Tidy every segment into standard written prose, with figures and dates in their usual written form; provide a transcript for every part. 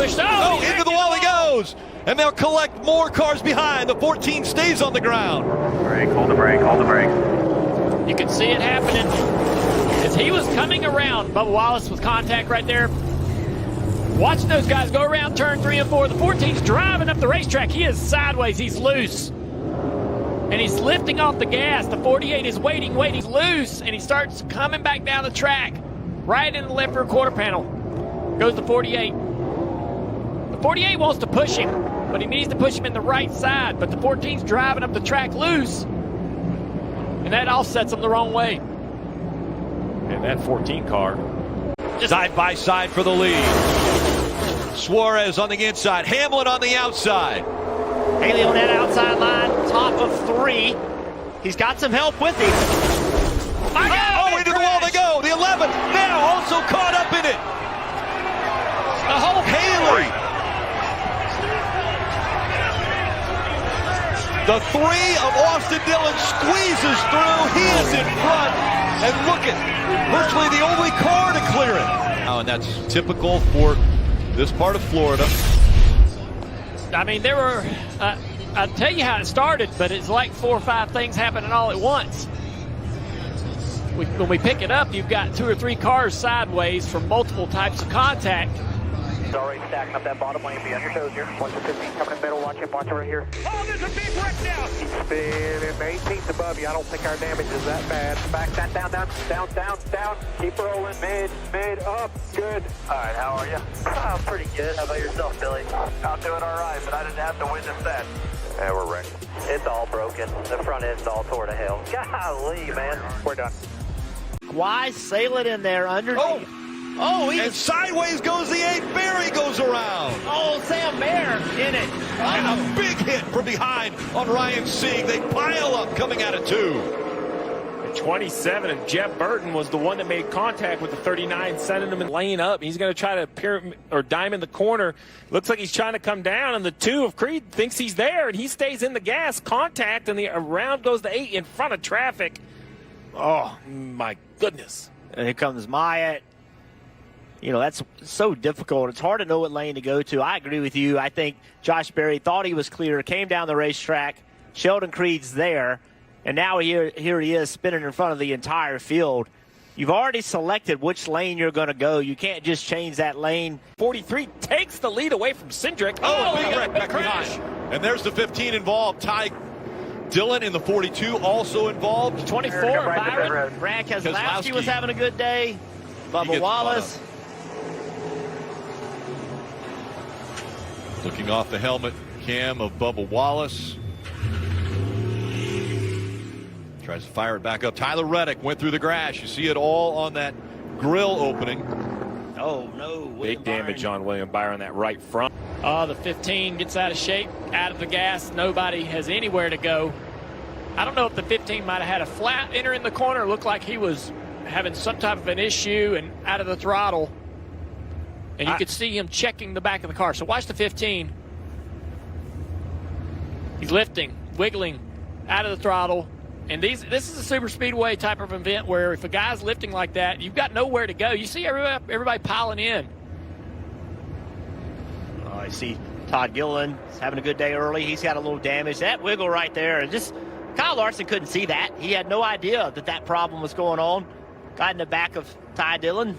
pushed. Oh, into the wall he goes. And they'll collect more cars behind. The 14 stays on the ground. Brake, hold the brake, hold the brake. You can see it happening. As he was coming around, Bubba Wallace with contact right there. Watch those guys go around turn 3 and 4. The 14's driving up the racetrack. He is sideways. He's loose. And he's lifting off the gas. The 48 is waiting. He's loose. And he starts coming back down the track. Right in the left rear quarter panel. Goes the 48. The 48 wants to push him, but he needs to push him in the right side. But the 14's driving up the track loose. And that offsets him the wrong way. And that 14 car. Side by side for the lead. Suarez on the inside. Hamlin on the outside. Haley on that outside line, top of 3. He's got some help with him. Into the wall they go. The 11 now also caught up in it. The whole Haley. The 3 of Austin Dillon squeezes through. He is in front. And look at virtually the only car to clear it. And that's typical for this part of Florida. I mean, there were, I'll tell you how it started, but it's like 4 or 5 things happening all at once. When we pick it up, you've got 2 or 3 cars sideways from multiple types of contact. Already stacking up that bottom lane. Be on your toes here. Watch the 15 coming in the middle. Watch it right here. Oh, there's a big wreck now. He's spinning 18th above you. I don't think our damage is that bad. Back that down. Keep rolling. Mid, up. Good. All right, how are you? Oh, pretty good. How about yourself, Billy? I'm doing all right, but I didn't have to witness that. Yeah, we're wrecked. It's all broken. The front end's all tore to hell. Golly, man. We're done. Why sail it in there underneath? And sideways goes the 8. Barry goes around. Sam Mayer in it. And a big hit from behind on Ryan Sieg. They pile up coming out of 2. 27 and Jeff Burton was the one that made contact with the 39, sending him in lane up. He's going to try to appear or dime in the corner. Looks like he's trying to come down, and the 2 of Creed thinks he's there, and he stays in the gas. Contact, and the around goes the 8 in front of traffic. Oh, my goodness. And here comes Myatt. You know, that's so difficult. It's hard to know what lane to go to. I agree with you. I think Josh Berry thought he was clear, came down the racetrack. Sheldon Creed's there, and now here he is spinning in front of the entire field. You've already selected which lane you're going to go. You can't just change that lane. 43 takes the lead away from Cindric. Big wreck back behind. And there's the 15 involved. Ty Dillon in the 42 also involved. 24, Byron. Brad Keselowski was having a good day. Bubba Wallace. Looking off the helmet cam of Bubba Wallace. Tries to fire it back up. Tyler Reddick went through the grass. You see it all on that grill opening. Oh, no. Big damage on William Byron, that right front. The 15 gets out of shape, out of the gas. Nobody has anywhere to go. I don't know if the 15 might have had a flat enter in the corner. It looked like he was having some type of an issue and out of the throttle. And you could see him checking the back of the car. So watch the 15. He's lifting, wiggling, out of the throttle. And this is a super speedway type of event where if a guy's lifting like that, you've got nowhere to go. You see everybody piling in. I see Todd Gilliland is having a good day early. He's got a little damage. That wiggle right there. And just Kyle Larson couldn't see that. He had no idea that problem was going on. Got in the back of Ty Dillon.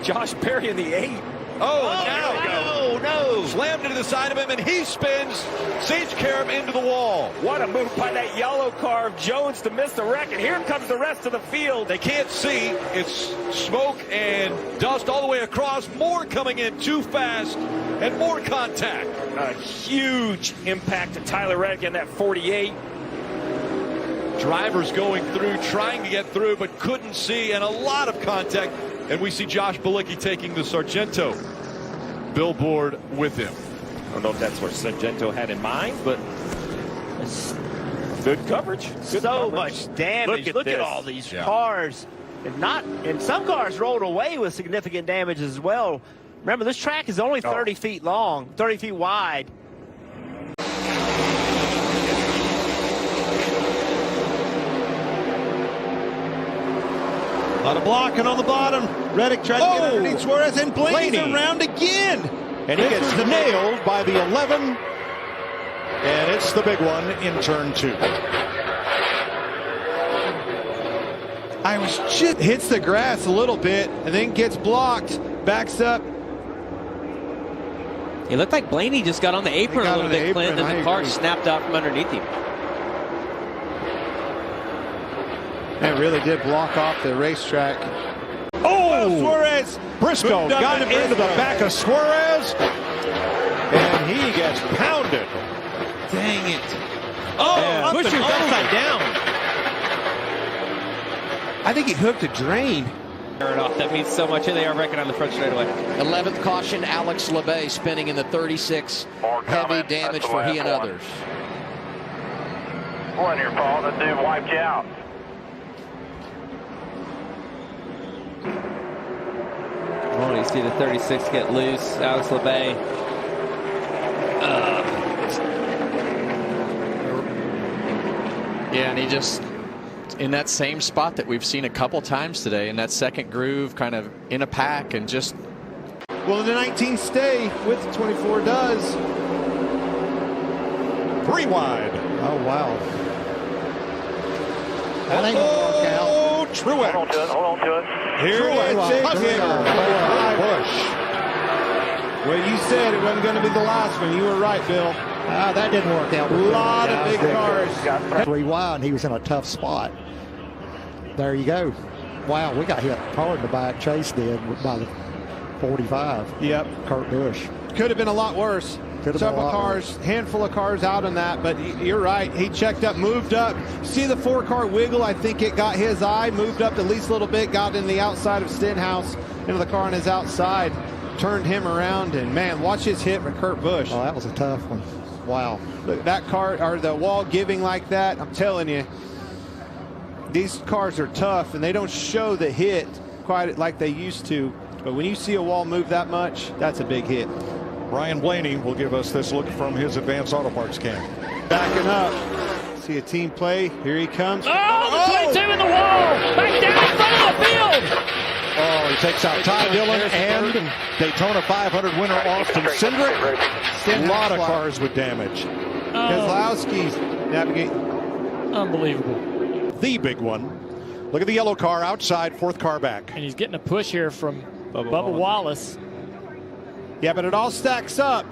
Josh Berry in the 8. No. Slammed into the side of him, and he spins Sage Karam into the wall. What a move by that yellow car of Jones to miss the wreck, and here comes the rest of the field. They can't see. It's smoke and dust all the way across. More coming in too fast, and more contact. A huge impact to Tyler Reddick in that 48. Drivers going through, trying to get through, but couldn't see, and a lot of contact. And we see Josh Bilicki taking the Sargento billboard with him. I don't know if that's what Sargento had in mind, but good coverage. Good so coverage. Much damage. Look at all these cars. And some cars rolled away with significant damage as well. Remember, this track is only 30 feet long, 30 feet wide. A lot of blocking on the bottom. Reddick tried to get underneath Suarez, and Blaney's around again. And he gets nailed by the 11. And it's the big one in turn 2. I was just hits the grass a little bit and then gets blocked, backs up. It looked like Blaney just got on the apron a little bit, Clint, and the car snapped out from underneath him. That really did block off the racetrack. Oh, Suarez. Briscoe got him into the back of Suarez. And he gets pounded. Dang it. Oh, Buscher's upside down. I think he hooked a drain. That means so much. Here they are wrecking on the front straightaway. 11th caution, Alex LeBay spinning in the 36. Heavy damage for he and others. Wasn't your fault. The dude wiped you out. Oh, you see the 36 get loose. Alex LeBay. Yeah, and he just in that same spot that we've seen a couple times today, in that second groove, kind of in a pack, and just. Well, the 19 stay with the 24 does. 3 wide. Oh, wow. That ain't gonna work out. Oh, Truex. Hold on to it. Hold on to it. Here Truex it takes is. it. Busch. Well, you said it wasn't going to be the last one. You were right, Bill. That didn't work out. A lot of big cars. 3 wide, and he was in a tough spot. There you go. Wow, we got hit hard in the back. Chase did by the 45. Yep. Kurt Busch. Could have been a lot worse. Several cars, handful of cars out on that, but you're right. He checked up, moved up. See the 4-car wiggle? I think it got his eye, moved up at least a little bit, got in the outside of Stenhouse, into the car on his outside, turned him around, and man, watch his hit with Kurt Busch. Oh, that was a tough one. Wow. Look, that car, or the wall giving like that, I'm telling you, these cars are tough, and they don't show the hit quite like they used to. But when you see a wall move that much, that's a big hit. Ryan Blaney will give us this look from his advanced auto parts cam. Backing up. See a team play. Here he comes. Oh, the 22 in the wall. Back down in front of the field. Oh, he takes out Ty Dillon and Daytona 500 winner Austin Cindric. A lot of cars with damage. Keselowski's navigating. Unbelievable. The big one. Look at the yellow car outside, 4th car back. And he's getting a push here from Bubba Wallace. Yeah, but it all stacks up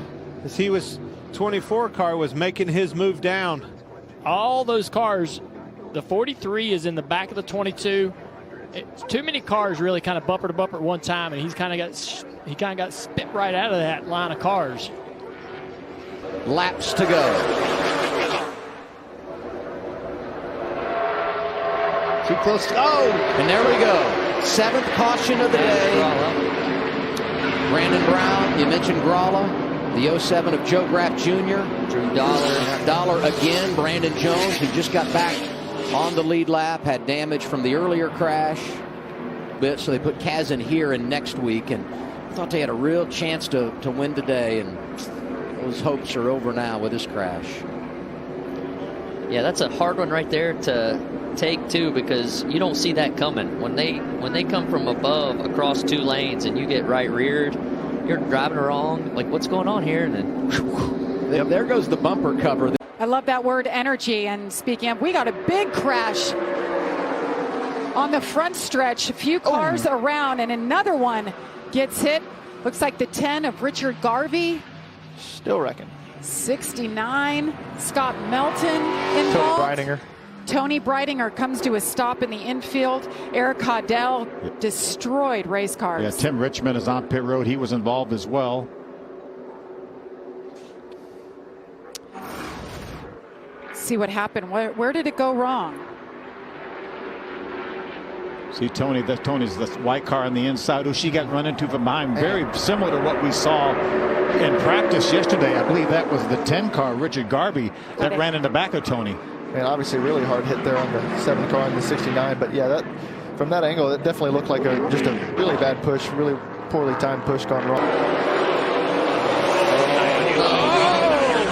as he was 24 car was making his move down. All those cars, the 43 is in the back of the 22. It's too many cars really kind of bumper to bumper at one time, and he kind of got spit right out of that line of cars. Laps to go. Too close. Oh, and there we go. 7th caution of the day. Brandon Brown, you mentioned Gralla, the 07 of Joe Graff Jr. Drew Dollar again. Brandon Jones, who just got back on the lead lap, had damage from the earlier crash. So they put Kaz in here and next week, and thought they had a real chance to win today, and those hopes are over now with this crash. Yeah, that's a hard one right there to take too, because you don't see that coming. When they come from above across 2 lanes and you get right reared, you're driving wrong. Like, what's going on here? And then there goes the bumper cover. I love that word, energy. And speaking of, we got a big crash on the front stretch. A few cars around, and another one gets hit. Looks like the 10 of Richard Garvey. Still wrecking. 69, Scott Melton involved. Tony Breidinger comes to a stop in the infield. Eric Hoddell destroyed race cars. Yeah, Tim Richmond is on pit road. He was involved as well. See what happened. Where did it go wrong? See Tony's the white car on the inside, who she got run into from behind. Very similar to what we saw in practice yesterday. I believe that was the 10 car, Richard Garvey, that ran in the back of Tony. And obviously really hard hit there on the 7 car and the 69. But yeah, from that angle, it definitely looked like just a really bad push, really poorly timed push gone wrong.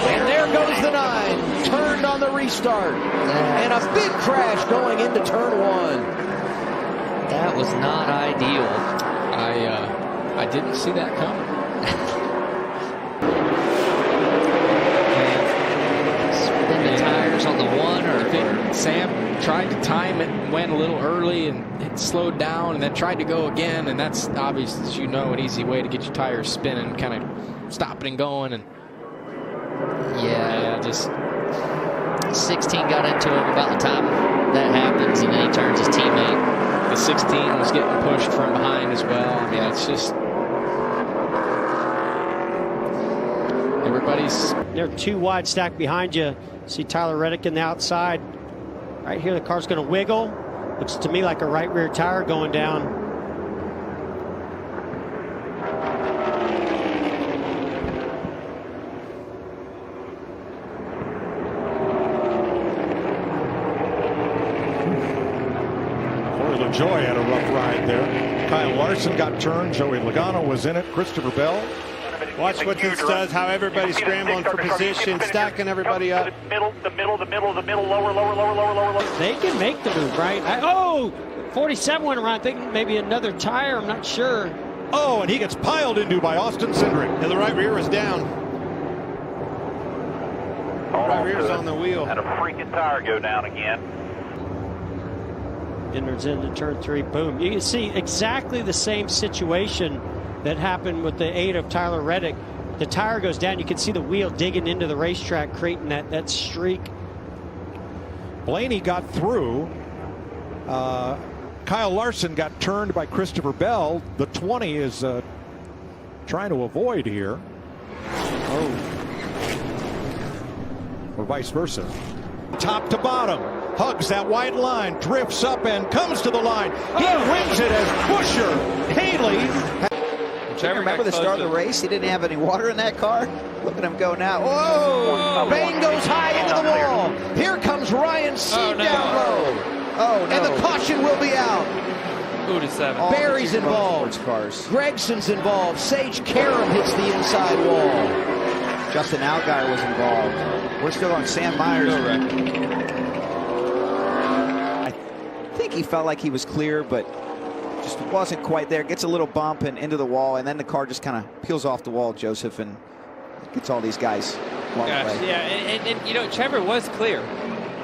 And there goes the 9. Turned on the restart. And a big crash going into turn 1. that was not ideal. I didn't see that coming. Spin the tires on the one, or Sam tried to time it, went a little early, and it slowed down, and then tried to go again. And that's obviously, as you know, an easy way to get your tires spinning, kind of stopping and going. And yeah, just 16 got into him about the time that happens, and then he turns his teammate. The 16 was getting pushed from behind as well. I mean, it's just everybody's. They're too wide stacked behind you. See Tyler Reddick in the outside. Right here, the car's going to wiggle. Looks to me like a right rear tire going down. Joy had a rough ride there. Kyle Larson got turned. Joey Logano was in it. Christopher Bell. Watch what this does, how everybody's scrambling for position, stacking everybody up. The middle, lower. They can make the move, right? 47 went around. I think maybe another tire. I'm not sure. Oh, and he gets piled into by Austin Cindric. And the right rear is down. Right rear's on the wheel. And a freaking tire go down again. Enters into turn 3. Boom. You can see exactly the same situation that happened with the 8 of Tyler Reddick. The tire goes down. You can see the wheel digging into the racetrack, creating that streak. Blaney got through. Kyle Larson got turned by Christopher Bell. The 20 is trying to avoid here. Or vice versa. Top to bottom. Hugs that white line, drifts up and comes to the line. He wins it as Buscher Haley. Remember the start of the race? He didn't have any water in that car. Look at him go now. Whoa! Bane goes high into the wall. Here comes Ryan Seed down low. Oh, no. And the caution will be out. 7. Barry's involved. Gregson's involved. Sage Karam hits the inside wall. Justin Allgaier was involved. We're still on Sam Myers. I think he felt like he was clear, but just wasn't quite there. Gets a little bump and into the wall, and then the car just kind of peels off the wall, Joseph, and gets all these guys along the way. Yeah, and you know, Trevor was clear.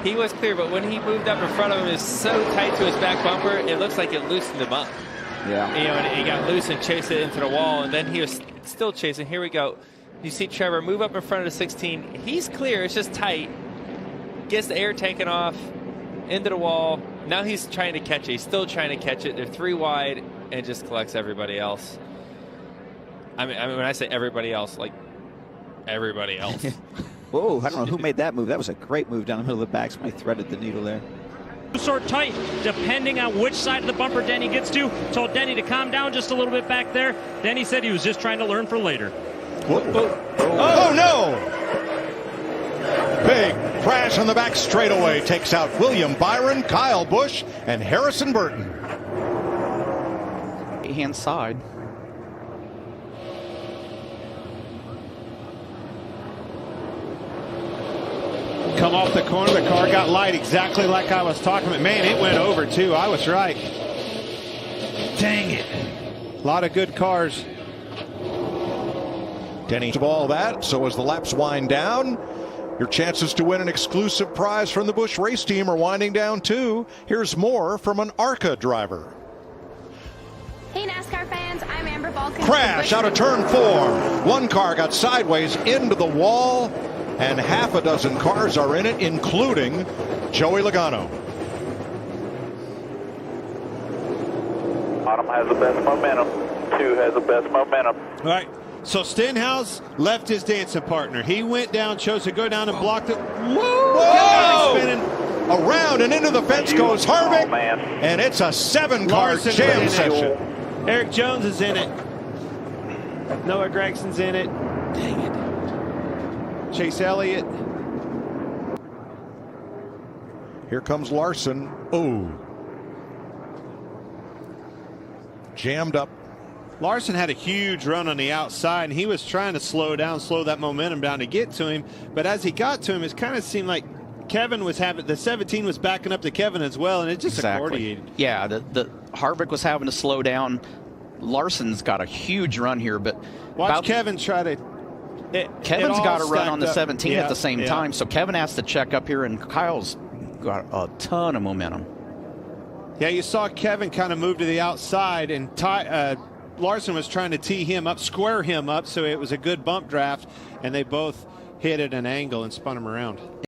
He was clear, but when he moved up in front of him, is so tight to his back bumper, it looks like it loosened him up. Yeah. You know, and he got loose and chased it into the wall, and then he was still chasing. Here we go. You see Trevor move up in front of the 16. He's clear. It's just tight. Gets the air taken off into the wall. Now he's trying to catch it. He's still trying to catch it. They're 3 wide and just collects everybody else. I mean, when I say everybody else, like everybody else. Whoa, I don't know who made that move. That was a great move down the middle of the back. Somebody threaded the needle there. Sort tight, depending on which side of the bumper Denny gets to. Told Denny to calm down just a little bit back there. Denny said he was just trying to learn for later. Oh no! Big crash on the back straightaway takes out William Byron, Kyle Busch, and Harrison Burton. Hand side. Come off the corner, the car got light exactly like I was talking about. Man, it went over too. I was right. Dang it. A lot of good cars. Denny of all that, so as the laps wind down, your chances to win an exclusive prize from the Busch race team are winding down too. Here's more from an ARCA driver. Hey NASCAR fans, I'm Amber Balkan. Crash out of turn 4. One car got sideways into the wall, and half a dozen cars are in it, including Joey Logano. Bottom has the best momentum. 2 has the best momentum. All right. So Stenhouse left his dancing partner. He went down, chose to go down and blocked it. Whoa! Spinning. Around and into the fence goes Harvick, and it's a 7-car jam session. Eric Jones is in it. Noah Gregson's in it. Dang it. Chase Elliott. Here comes Larson. Oh. Jammed up. Larson had a huge run on the outside, and he was trying to slow that momentum down to get to him. But as he got to him, it kind of seemed like Kevin was having, the 17 was backing up to Kevin as well, and it just accordiated. Yeah, the Harvick was having to slow down. Larson's got a huge run here, but watch Kevin try to Kevin's got to run on the up. 17 at the same Yeah. time, so Kevin has to check up here, and Kyle's got a ton of momentum. Yeah, you saw Kevin kind of move to the outside, and Larson was trying to tee him up, square him up, so it was a good bump draft, and they both hit at an angle and spun him around.